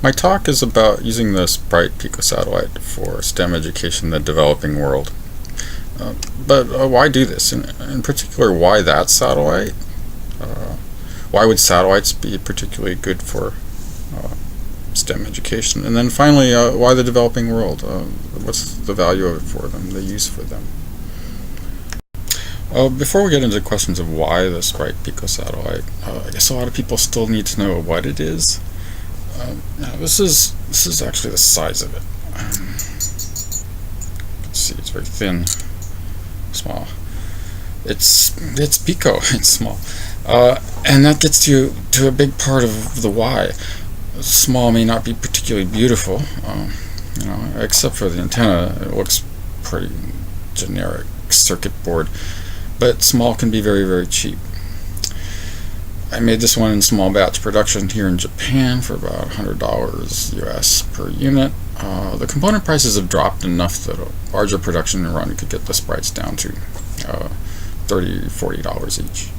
My talk is about using the Sprite picosatellite for STEM education in the developing world. But why do this? In particular, why that satellite? Why would satellites be particularly good for STEM education? And then finally, why the developing world? What's the value of it for them, the use for them? Before we get into questions of why the Sprite picosatellite, I guess a lot of people still need to know what it is. This is actually the size of it. You can see it's very thin, small. It's pico. It's small, and that gets you to a big part of the why. Small may not be particularly beautiful, except for the antenna. It looks pretty generic circuit board, but small can be very, very cheap. I made this one in small batch production here in Japan for about $100 US per unit. The component prices have dropped enough that a larger production run could get the sprites down to $30, $40 each.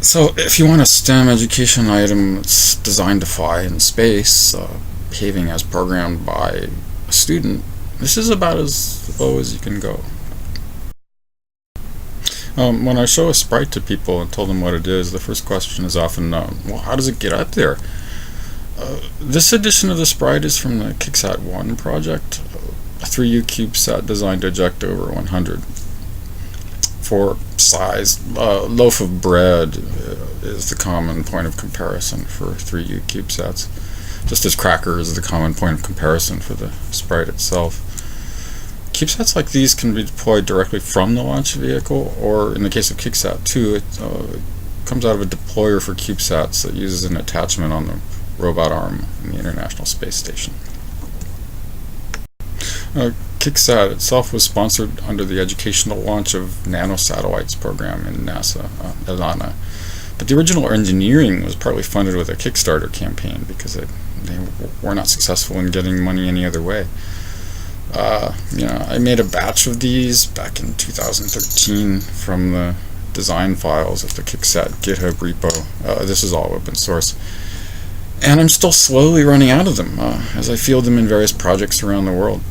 So if you want a STEM education item that's designed to fly in space, behaving as programmed by a student, this is about as low as you can go. When I show a sprite to people and tell them what it is, the first question is often, well, how does it get up there? This edition of the sprite is from the KickSat 1 project, a 3U CubeSat designed to eject over 100. For size, loaf of bread is the common point of comparison for 3U CubeSats, just as cracker is the common point of comparison for the sprite itself. CubeSats like these can be deployed directly from the launch vehicle, or in the case of KickSat 2, it comes out of a deployer for CubeSats that uses an attachment on the robot arm in the International Space Station. KickSat itself was sponsored under the Educational Launch of Nanosatellites program in NASA, Elana. But the original engineering was partly funded with a Kickstarter campaign because they were not successful in getting money any other way. I made a batch of these back in 2013 from the design files of the KickSat GitHub repo. This is all open source. And I'm still slowly running out of them as I field them in various projects around the world.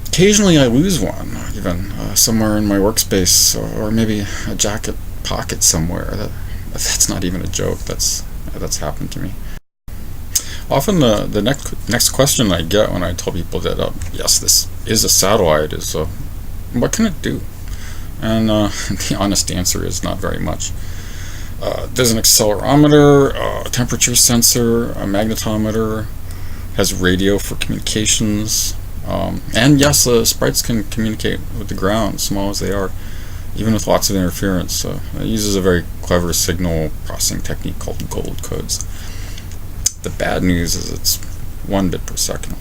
Occasionally I lose one, even somewhere in my workspace, or maybe a jacket pocket somewhere. That's not even a joke. That's happened to me. Often the next question I get when I tell people that, yes, this is a satellite, is what can it do? And the honest answer is not very much. There's an accelerometer, a temperature sensor, a magnetometer, has radio for communications, and yes, the sprites can communicate with the ground, small as they are, even with lots of interference. It uses a very clever signal processing technique called gold codes. The bad news is it's 1 bit per second.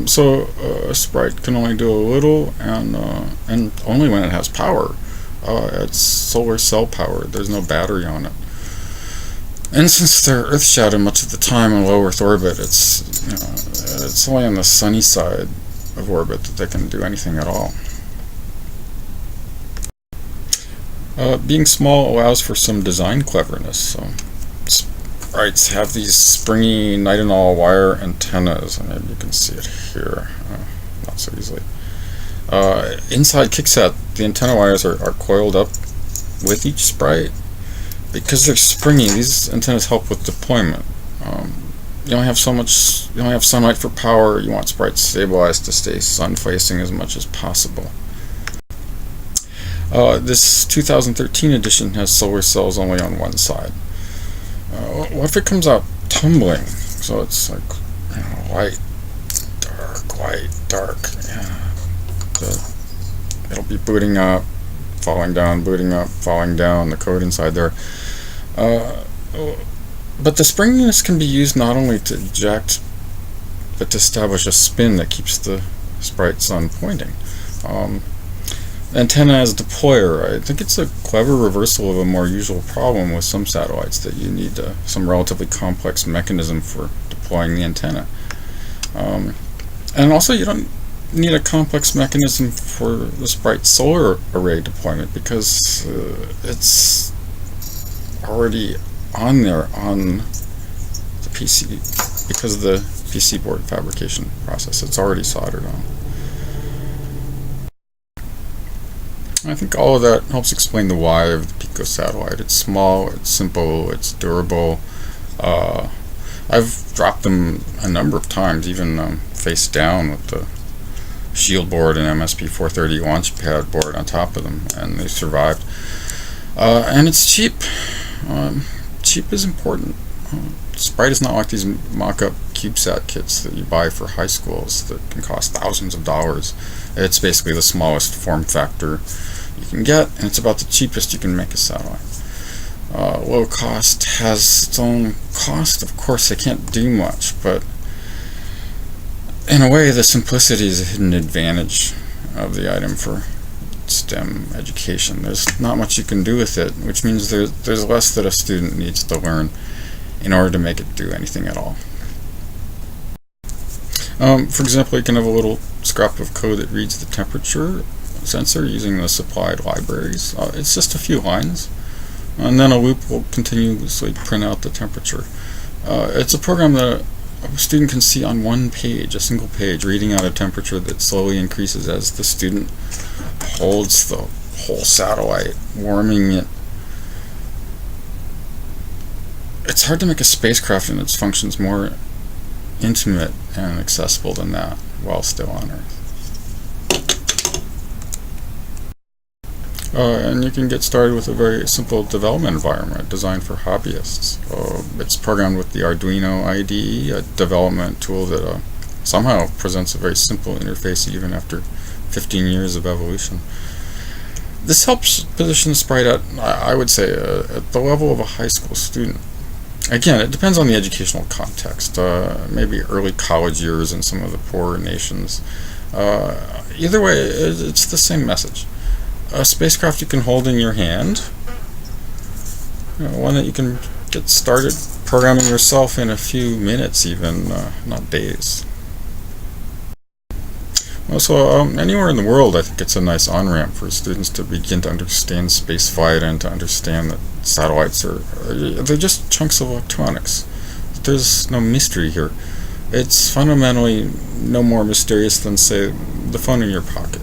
So a sprite can only do a little, and only when it has power. It's solar cell powered. There's no battery on it. And since they're Earth shadowed much of the time in low Earth orbit, it's only on the sunny side of orbit that they can do anything at all. Being small allows for some design cleverness. Sprites have these springy nitinol wire antennas, and maybe you can see it here, not so easily. Inside KickSat, the antenna wires are coiled up with each sprite. Because they're springy, these antennas help with deployment. You don't have sunlight for power. You want sprites stabilized to stay sun-facing as much as possible. This 2013 edition has solar cells only on one side. What if it comes out tumbling? So it's like light, dark. It'll be booting up, falling down, booting up, falling down, the code inside there. But the springiness can be used not only to eject, but to establish a spin that keeps the sprite sun pointing. Antenna as deployer, I think it's a clever reversal of a more usual problem with some satellites, that you need some relatively complex mechanism for deploying the antenna. And also you don't need a complex mechanism for the Sprite solar array deployment, because it's already on there on the PC because of the PC board fabrication process. It's already soldered on. I think all of that helps explain the why of the picosatellite. It's small, it's simple, it's durable. I've dropped them a number of times, even face down with the shield board and MSP 430 launchpad board on top of them, and they survived. And it's cheap. Cheap is important. Sprite is not like these mock-up CubeSat kits that you buy for high schools that can cost thousands of dollars. It's basically the smallest form factor you can get, and it's about the cheapest you can make a satellite. Low cost has its own cost. Of course, they can't do much, but in a way, the simplicity is a hidden advantage of the item for STEM education. There's not much you can do with it, which means there's less that a student needs to learn in order to make it do anything at all. For example, you can have a little scrap of code that reads the temperature sensor using the supplied libraries. It's just a few lines, and then a loop will continuously print out the temperature. It's a program that a student can see on one page, a single page, reading out a temperature that slowly increases as the student holds the whole satellite, warming it. It's hard to make a spacecraft and its functions more intimate and accessible than that while still on Earth. And you can get started with a very simple development environment designed for hobbyists. It's programmed with the Arduino IDE, a development tool that somehow presents a very simple interface even after 15 years of evolution. This helps position Sprite at, I would say, at the level of a high school student. Again, it depends on the educational context, maybe early college years in some of the poorer nations. Either way, it's the same message. A spacecraft you can hold in your hand, one that you can get started programming yourself in a few minutes even, not days. So anywhere in the world, I think it's a nice on-ramp for students to begin to understand spaceflight and to understand that satellites they're just chunks of electronics. There's no mystery here. It's fundamentally no more mysterious than, say, the phone in your pocket.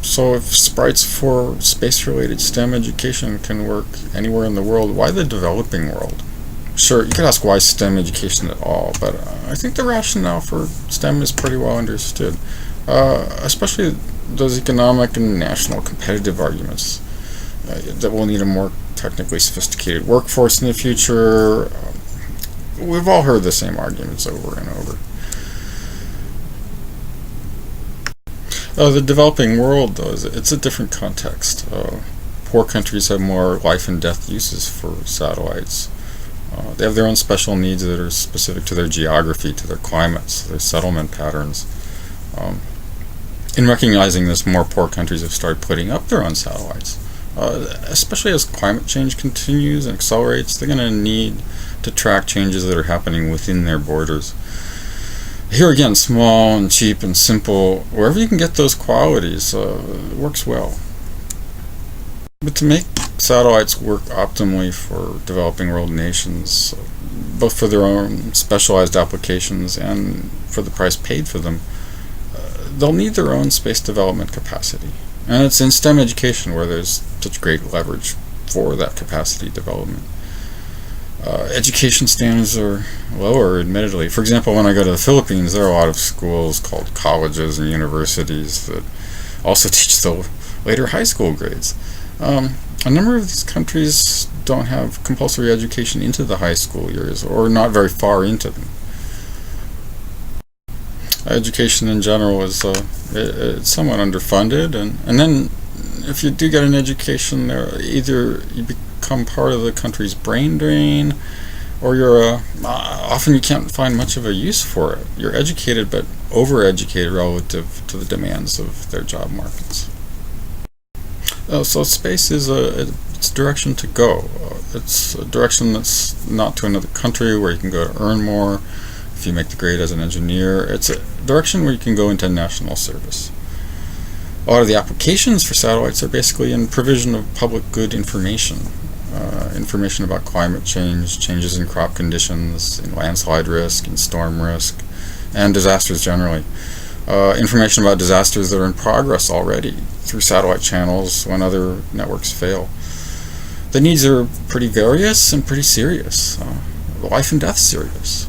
So if sprites for space-related STEM education can work anywhere in the world, why the developing world? Sure, you could ask why STEM education at all, but I think the rationale for STEM is pretty well understood, especially those economic and national competitive arguments that we'll need a more technically sophisticated workforce in the future. We've all heard the same arguments over and over. The developing world, though, it's a different context. Poor countries have more life and death uses for satellites. They have their own special needs that are specific to their geography, to their climates, their settlement patterns. In recognizing this, more poor countries have started putting up their own satellites. Especially as climate change continues and accelerates, they're going to need to track changes that are happening within their borders. Here again, small and cheap and simple, wherever you can get those qualities, it works well. But to make satellites work optimally for developing world nations, both for their own specialized applications and for the price paid for them, they'll need their own space development capacity. And it's in STEM education where there's such great leverage for that capacity development. Education standards are lower, admittedly. For example, when I go to the Philippines, there are a lot of schools called colleges and universities that also teach the later high school grades. A number of these countries don't have compulsory education into the high school years, or not very far into them. Education in general is it's somewhat underfunded, and then if you do get an education there, either you become part of the country's brain drain, or you're often you can't find much of a use for it. You're educated but overeducated relative to the demands of their job markets. So space is it's a direction to go. It's a direction that's not to another country where you can go to earn more if you make the grade as an engineer. It's a direction where you can go into national service. A lot of the applications for satellites are basically in provision of public good information. information about climate change, changes in crop conditions, in landslide risk, and storm risk, and disasters generally. Information about disasters that are in progress already through satellite channels when other networks fail. The needs are pretty various and pretty serious, life and death serious.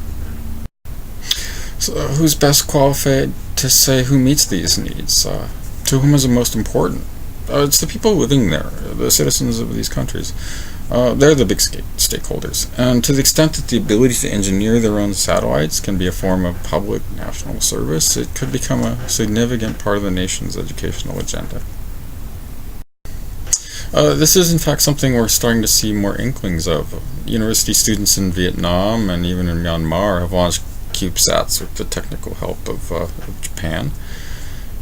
So who's best qualified to say who meets these needs? To whom is it most important? It's the people living there, the citizens of these countries. They're the big stakeholders. And to the extent that the ability to engineer their own satellites can be a form of public national service, it could become a significant part of the nation's educational agenda. This is in fact something we're starting to see more inklings of. University students in Vietnam and even in Myanmar have launched CubeSats with the technical help of Japan.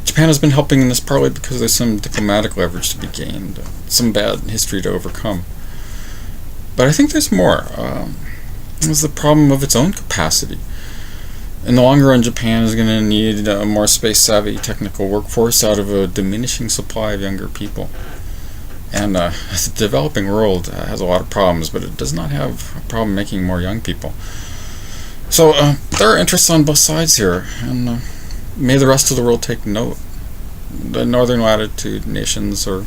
Japan has been helping in this partly because there's some diplomatic leverage to be gained, some bad history to overcome. But I think there's more. There's the problem of its own capacity. In the long run, Japan is going to need a more space-savvy technical workforce out of a diminishing supply of younger people. And the developing world has a lot of problems, but it does not have a problem making more young people. So there are interests on both sides here, and may the rest of the world take note. The northern latitude nations are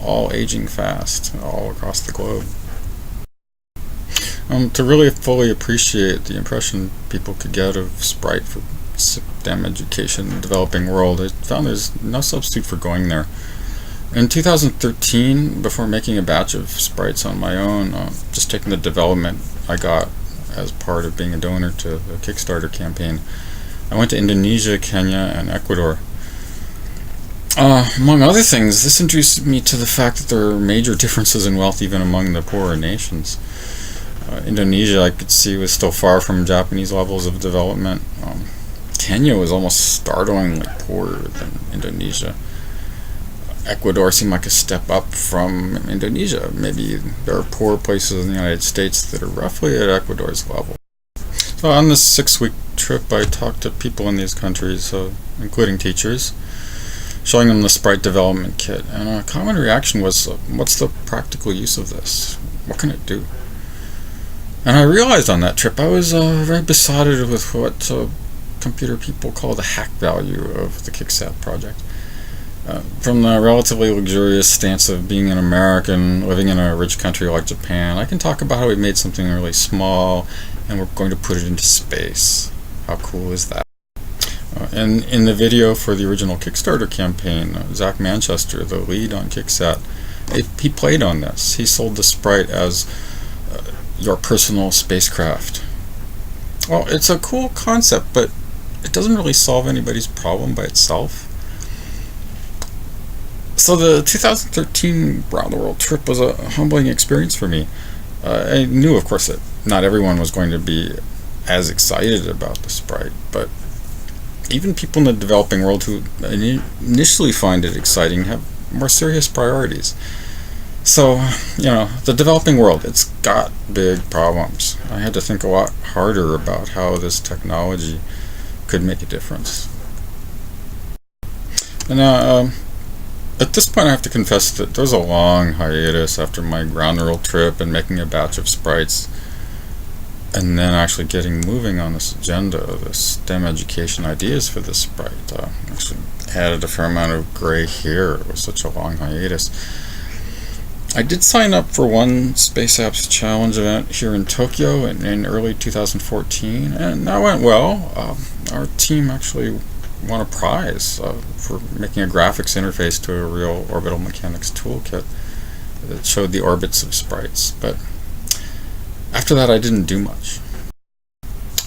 all aging fast, all across the globe. To really fully appreciate the impression people could get of Sprite for STEM education in the developing world, I found there's no substitute for going there. In 2013, before making a batch of sprites on my own, just taking the development I got as part of being a donor to the Kickstarter campaign, I went to Indonesia, Kenya, and Ecuador. Among other things, this introduced me to the fact that there are major differences in wealth even among the poorer nations. Indonesia, I could see, was still far from Japanese levels of development. Kenya was almost startlingly poorer than Indonesia. Ecuador seemed like a step up from Indonesia. Maybe there are poor places in the United States that are roughly at Ecuador's level. So on this 6-week trip, I talked to people in these countries, including teachers, showing them the Sprite development kit. And a common reaction was, what's the practical use of this? What can it do? And I realized on that trip I was very besotted with what computer people call the hack value of the KickSat project. From the relatively luxurious stance of being an American living in a rich country like Japan, I can talk about how we made something really small and we're going to put it into space. How cool is that? And in the video for the original Kickstarter campaign, Zach Manchester, the lead on KickSat, he played on this. He sold the Sprite as your personal spacecraft. Well, it's a cool concept, but it doesn't really solve anybody's problem by itself. So the 2013 round the world trip was a humbling experience for me. I knew, of course, that not everyone was going to be as excited about the Sprite, but even people in the developing world who initially find it exciting have more serious priorities. So, the developing world, it's got big problems. I had to think a lot harder about how this technology could make a difference. And at this point I have to confess that there was a long hiatus after my ground rule trip and making a batch of sprites, and then actually getting moving on this agenda, the STEM education ideas for this Sprite. Actually added a fair amount of gray hair. It was such a long hiatus. I did sign up for one Space Apps Challenge event here in Tokyo in early 2014, and that went well. Our team actually won a prize for making a graphics interface to a real orbital mechanics toolkit that showed the orbits of sprites. But after that, I didn't do much.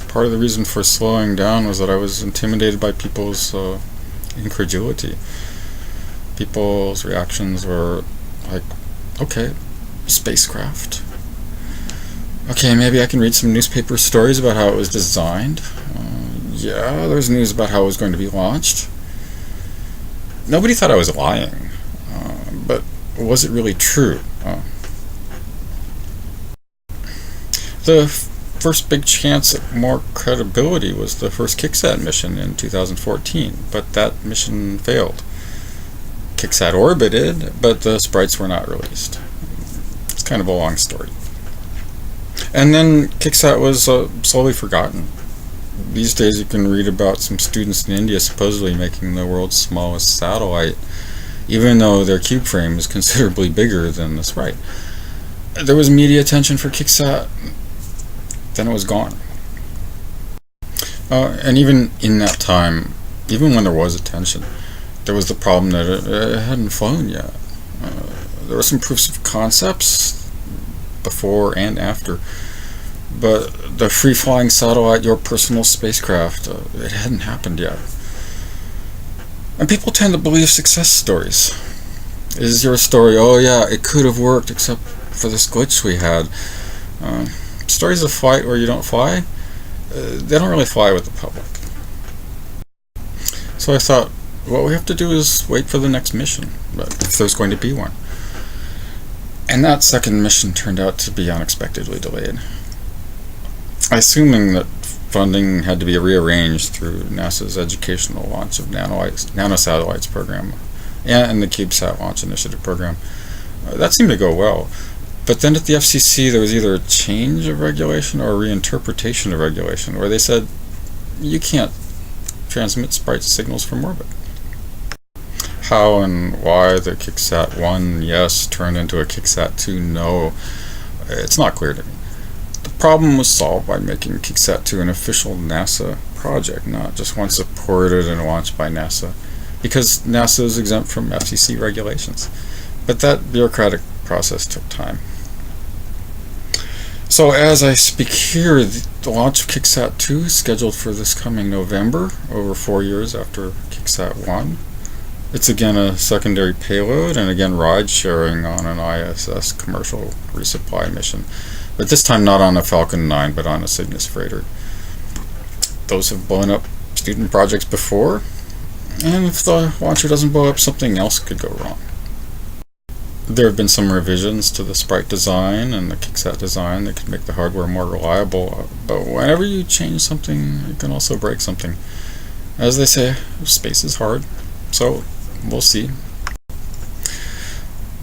Part of the reason for slowing down was that I was intimidated by people's incredulity. People's reactions were like, okay, spacecraft. Okay, maybe I can read some newspaper stories about how it was designed. Yeah, there's news about how it was going to be launched. Nobody thought I was lying, but was it really true? The first big chance at more credibility was the first KickSat mission in 2014, but that mission failed. KickSat orbited, but the sprites were not released. It's kind of a long story. And then KickSat was slowly forgotten. These days you can read about some students in India supposedly making the world's smallest satellite, even though their cube frame is considerably bigger than the Sprite. There was media attention for KickSat, then it was gone. And even in that time, even when there was attention, there was the problem that it hadn't flown yet. There were some proofs of concepts before and after, but the free-flying satellite, your personal spacecraft, it hadn't happened yet. And people tend to believe success stories. Is your story, oh yeah, it could have worked except for this glitch we had. Stories of flight where you don't fly, they don't really fly with the public. So I thought, what we have to do is wait for the next mission, if there's going to be one. And that second mission turned out to be unexpectedly delayed. Assuming that funding had to be rearranged through NASA's educational launch of nanosatellites program and the CubeSat launch initiative program. That seemed to go well. But then at the FCC there was either a change of regulation or a reinterpretation of regulation where they said you can't transmit Sprite signals from orbit. How and why the KickSat 1 yes turned into a KickSat 2 no, it's not clear to me. The problem was solved by making KickSat 2 an official NASA project, not just one supported and launched by NASA, because NASA is exempt from FCC regulations. But that bureaucratic process took time. So as I speak here, the launch of KickSat 2 is scheduled for this coming November, over 4 years after KickSat 1. It's again a secondary payload, and again ride-sharing on an ISS commercial resupply mission. But this time not on a Falcon 9, but on a Cygnus freighter. Those have blown up student projects before, and if the launcher doesn't blow up, something else could go wrong. There have been some revisions to the Sprite design and the KickSat design that could make the hardware more reliable, but whenever you change something, you can also break something. As they say, space is hard, so we'll see.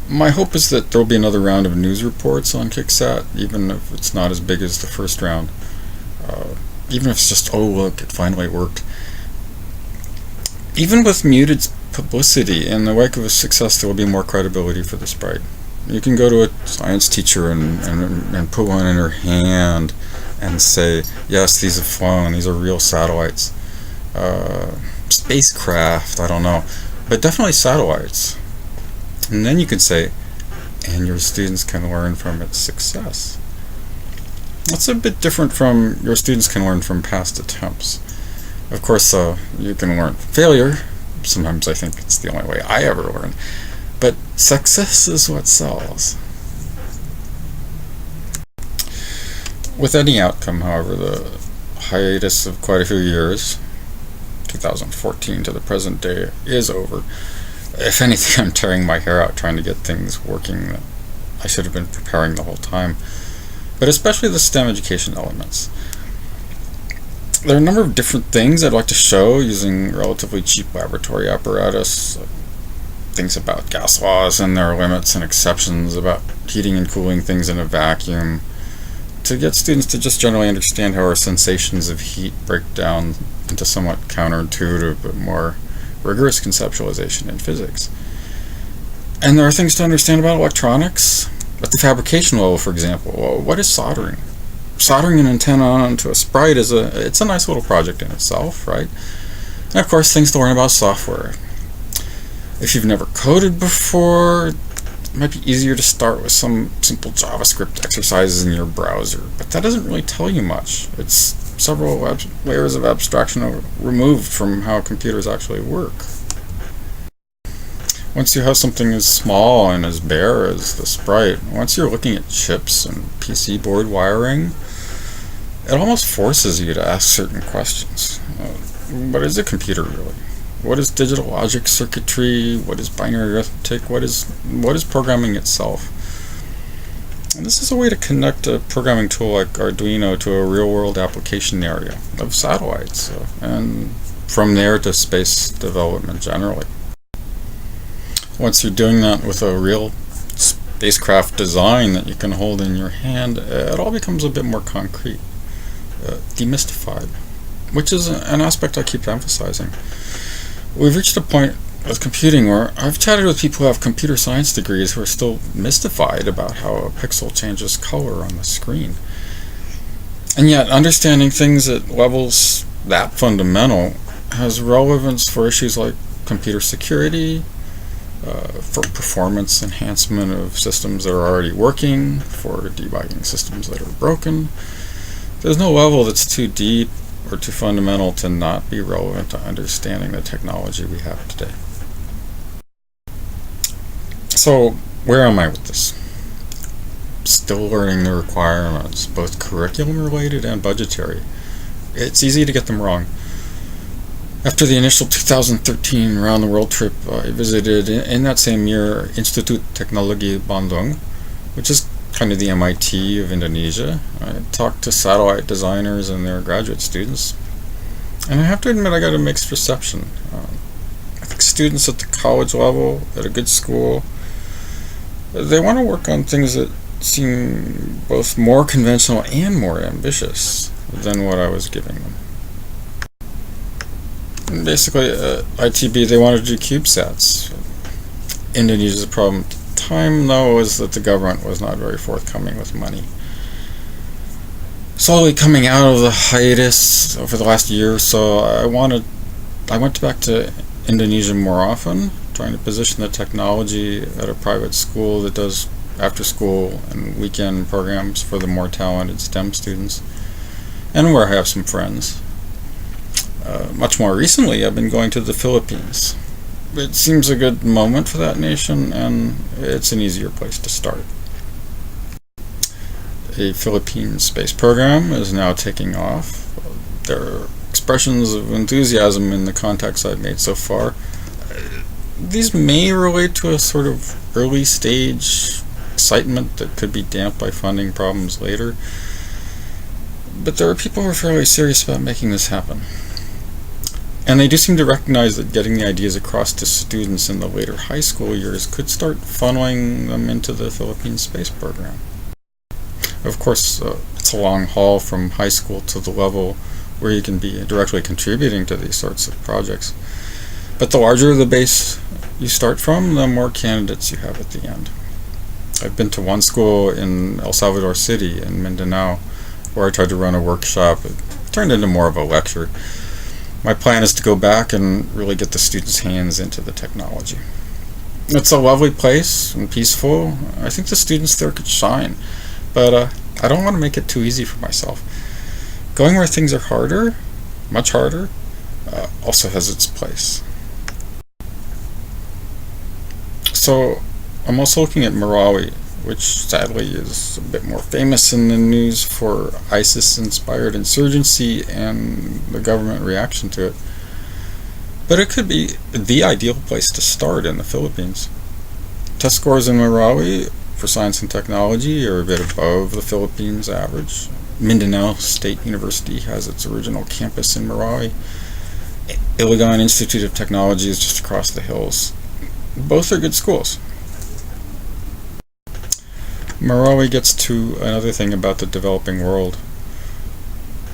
My hope is that there will be another round of news reports on KickSat, even if it's not as big as the first round. Even if it's just, oh look, it finally worked. Even with muted publicity, in the wake of a success, there will be more credibility for the Sprite. You can go to a science teacher and put one in her hand and say, yes, these have flown, these are real satellites. Spacecraft, I don't know, but definitely satellites. And then you can say, and your students can learn from its success. That's a bit different from your students can learn from past attempts. Of course, you can learn from failure. Sometimes I think it's the only way I ever learn. But success is what sells. With any outcome, however, the hiatus of quite a few years, 2014 to the present day, is over. If anything, I'm tearing my hair out trying to get things working that I should have been preparing the whole time. But especially the STEM education elements. There are a number of different things I'd like to show using relatively cheap laboratory apparatus. Things about gas laws and their limits and exceptions, about heating and cooling things in a vacuum, to get students to just generally understand how our sensations of heat break down into somewhat counterintuitive but more rigorous conceptualization in physics. And there are things to understand about electronics. At the fabrication level, for example, what is soldering? Soldering an antenna onto a Sprite it's a nice little project in itself, right? And of course, things to learn about software. If you've never coded before, it might be easier to start with some simple JavaScript exercises in your browser, but that doesn't really tell you much. It's several layers of abstraction removed from how computers actually work. Once you have something as small and as bare as the Sprite, once you're looking at chips and PC board wiring, it almost forces you to ask certain questions. What is a computer really? What is digital logic circuitry? What is binary arithmetic? What is programming itself? And this is a way to connect a programming tool like Arduino to a real-world application area of satellites, and from there to space development generally. Once you're doing that with a real spacecraft design that you can hold in your hand, it all becomes a bit more concrete, demystified, which is an aspect I keep emphasizing. We've reached a point with computing where I've chatted with people who have computer science degrees who are still mystified about how a pixel changes color on the screen. And yet, understanding things at levels that fundamental has relevance for issues like computer security, for performance enhancement of systems that are already working, for debugging systems that are broken. There's no level that's too deep or too fundamental to not be relevant to understanding the technology we have today. So, where am I with this? Still learning the requirements, both curriculum related and budgetary. It's easy to get them wrong. After the initial 2013 round the world trip, I visited in that same year Institut Teknologi Bandung, which is kind of the MIT of Indonesia. I talked to satellite designers and their graduate students, and I have to admit I got a mixed reception. I think students at the college level, at a good school, they want to work on things that seem both more conventional and more ambitious than what I was giving them. And basically, ITB, they wanted to do CubeSats. Indonesia's problem at the time, though, was that the government was not very forthcoming with money. Slowly coming out of the hiatus over the last year or so, I went back to Indonesia more often, trying to position the technology at a private school that does after-school and weekend programs for the more talented STEM students, and where I have some friends. Much more recently, I've been going to the Philippines. It seems a good moment for that nation, and it's an easier place to start. A Philippine space program is now taking off. There are expressions of enthusiasm in the contacts I've made so far. These may relate to a sort of early stage excitement that could be damped by funding problems later. But there are people who are fairly serious about making this happen. And they do seem to recognize that getting the ideas across to students in the later high school years could start funneling them into the Philippine space program. Of course, it's a long haul from high school to the level where you can be directly contributing to these sorts of projects. But the larger the base you start from, the more candidates you have at the end. I've been to one school in El Salvador City in Mindanao where I tried to run a workshop. It turned into more of a lecture. My plan is to go back and really get the students' hands into the technology. It's a lovely place and peaceful. I think the students there could shine, but I don't want to make it too easy for myself. Going where things are harder, much harder, also has its place. So I'm also looking at Marawi, which sadly is a bit more famous in the news for ISIS-inspired insurgency and the government reaction to it. But it could be the ideal place to start in the Philippines. Test scores in Marawi for science and technology are a bit above the Philippines average. Mindanao State University has its original campus in Marawi. Iligan Institute of Technology is just across the hills. Both are good schools. Marawi gets to another thing about the developing world.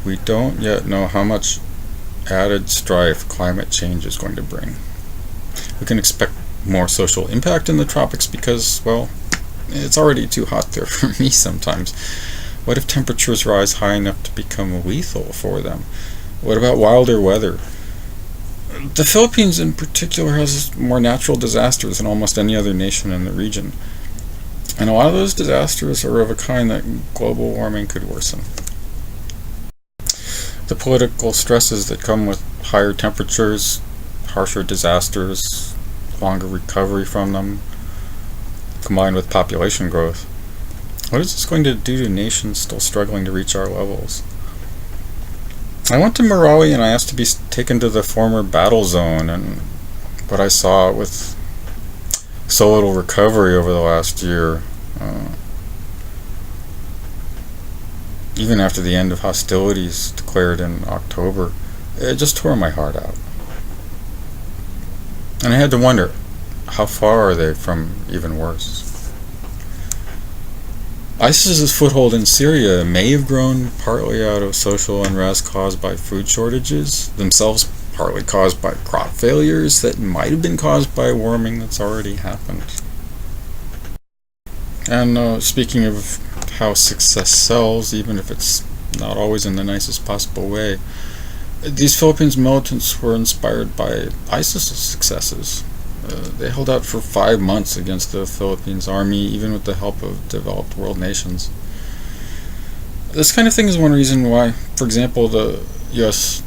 We don't yet know how much added strife climate change is going to bring. We can expect more social impact in the tropics because, well, it's already too hot there for me sometimes. What if temperatures rise high enough to become lethal for them? What about wilder weather? The Philippines in particular has more natural disasters than almost any other nation in the region. And a lot of those disasters are of a kind that global warming could worsen. The political stresses that come with higher temperatures, harsher disasters, longer recovery from them, combined with population growth. What is this going to do to nations still struggling to reach our levels? I went to Marawi and I asked to be taken to the former battle zone, and what I saw with so little recovery over the last year, even after the end of hostilities declared in October, it just tore my heart out. And I had to wonder, how far are they from even worse? ISIS's foothold in Syria may have grown partly out of social unrest caused by food shortages, themselves partly caused by crop failures that might have been caused by warming that's already happened. And speaking of how success sells, even if it's not always in the nicest possible way, these Philippines militants were inspired by ISIS's successes. They held out for 5 months against the Philippines army, even with the help of developed world nations. This kind of thing is one reason why, for example, the U.S.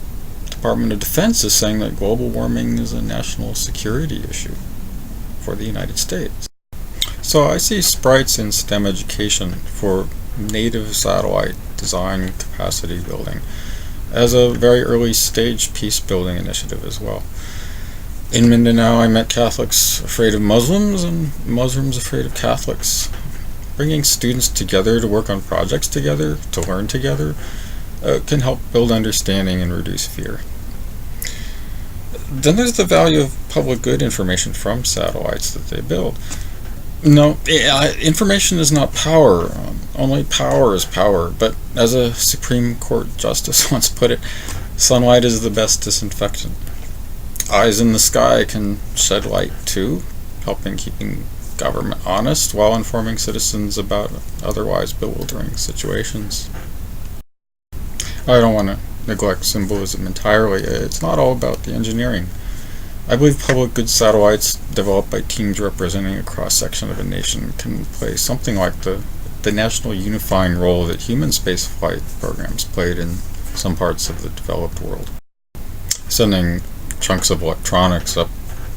Department of Defense is saying that global warming is a national security issue for the United States. So I see sprites in STEM education for native satellite design capacity building as a very early stage peace building initiative as well. In Mindanao, I met Catholics afraid of Muslims and Muslims afraid of Catholics. Bringing students together to work on projects together, to learn together, can help build understanding and reduce fear. Then there's the value of public good information from satellites that they build. No, information is not power. Only power is power. But as a Supreme Court justice once put it, sunlight is the best disinfectant. Eyes in the sky can shed light too, helping keeping government honest while informing citizens about otherwise bewildering situations. I don't want to neglect symbolism entirely. It's not all about the engineering. I believe public good satellites developed by teams representing a cross-section of a nation can play something like the national unifying role that human spaceflight programs played in some parts of the developed world. Sending chunks of electronics up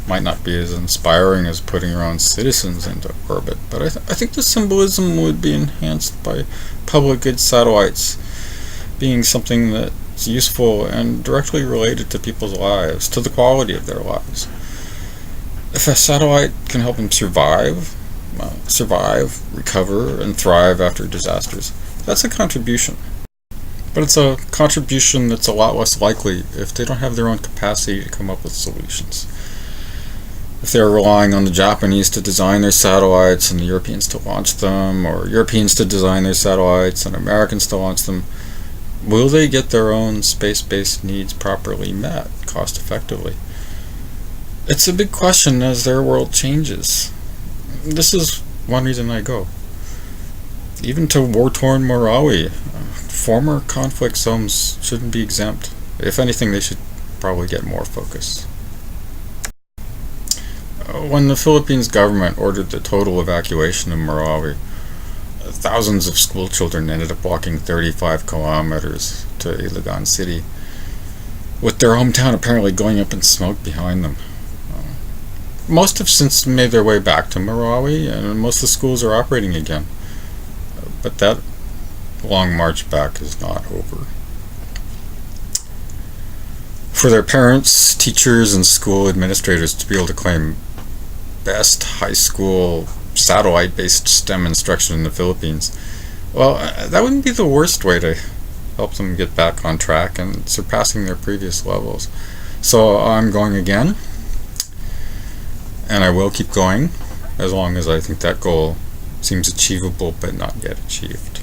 might not be as inspiring as putting your own citizens into orbit, but I think the symbolism would be enhanced by public good satellites being something that's useful and directly related to people's lives, to the quality of their lives. If a satellite can help them survive, recover, and thrive after disasters, that's a contribution. But it's a contribution that's a lot less likely if they don't have their own capacity to come up with solutions. If they're relying on the Japanese to design their satellites and the Europeans to launch them, or Europeans to design their satellites and Americans to launch them, will they get their own space-based needs properly met, cost-effectively? It's a big question as their world changes. This is one reason I go. Even to war-torn Marawi, former conflict zones shouldn't be exempt. If anything, they should probably get more focus. When the Philippines government ordered the total evacuation of Marawi, thousands of school children ended up walking 35 kilometers to Iligan City, with their hometown apparently going up in smoke behind them. Most have since made their way back to Marawi, and most of the schools are operating again. But that long march back is not over. For their parents, teachers, and school administrators to be able to claim best high school satellite-based STEM instruction in the Philippines, well, that wouldn't be the worst way to help them get back on track and surpassing their previous levels. So I'm going again, and I will keep going as long as I think that goal seems achievable but not yet achieved.